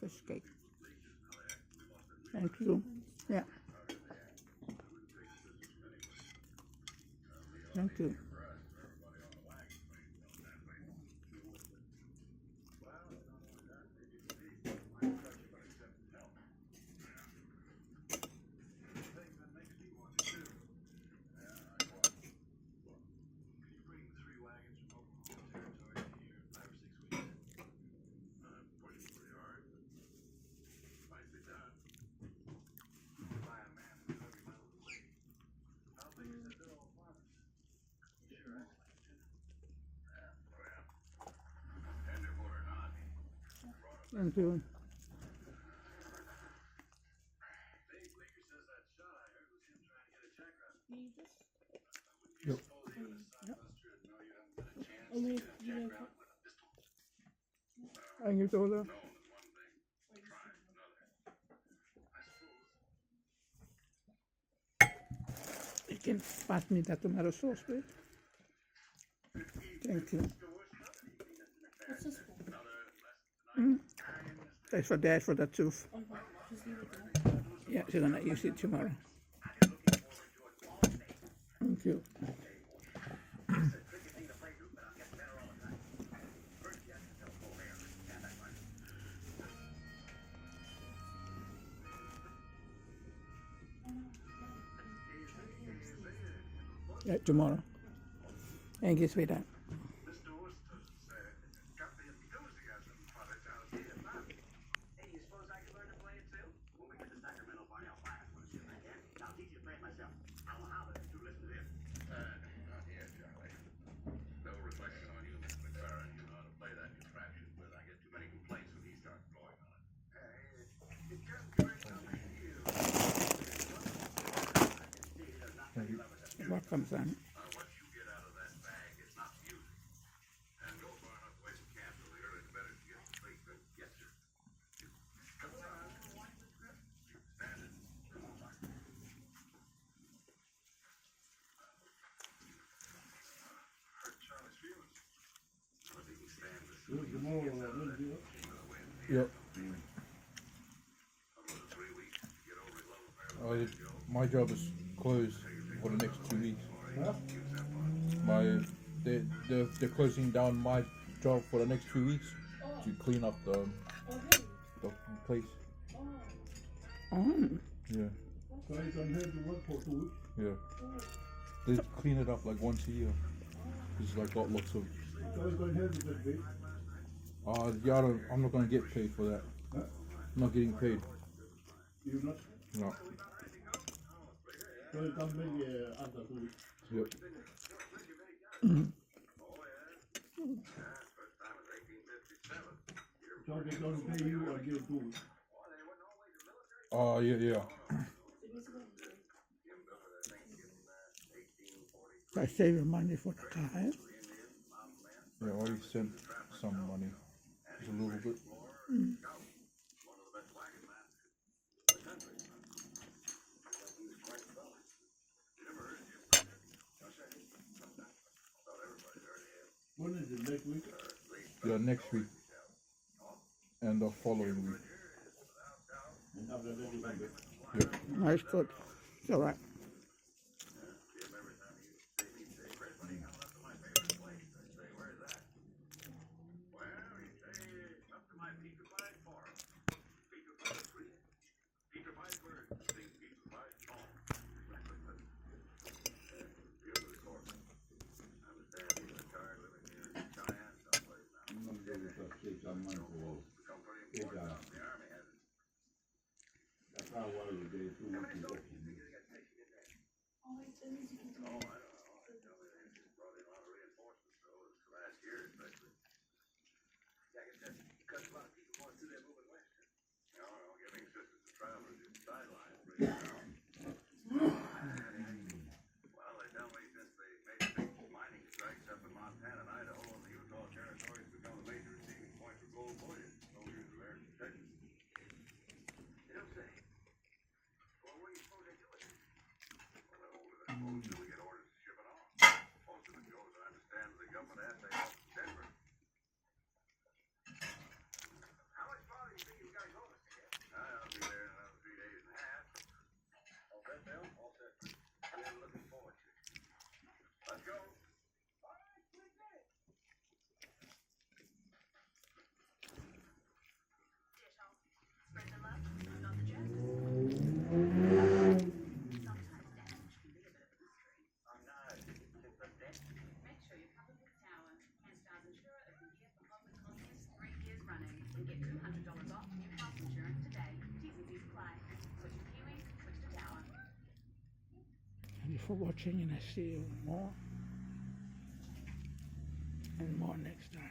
fish cake. Thank you. Yeah. Thank you. Thank you. Yep. And you told her? You can pass me that tomato sauce, please. Thank you. What's this for? Thanks for Dad for that tooth. Okay, just leave it there. Yeah, she's gonna use it tomorrow. Thank you. Yeah, tomorrow. Thank you, sweetheart. Thank you. Welcome, son. Yep. My job is closed for the next 2 weeks. They're closing down my job for the next 2 weeks to clean up the place. Oh, Yeah. So you don't have to work for 2 weeks? Yeah. They clean it up like once a year. It's like got lots of. So you don't have to get paid? Yeah, I'm not gonna get paid for that. Huh? I'm not getting paid. You not? No. So you come back after 2 weeks? Yep. So they don't pay you until 2 weeks? Yeah. I save your money for the car. Eh? Yeah, I already sent some money. Just a little bit. When is it, next week? Yeah, next week. And the following week. And after that you come back? Yep. No, it's good. It's all right. I'm not going to save some money for it. That's how well you get 2 weeks to work. you for watching, and I see you more and more next time.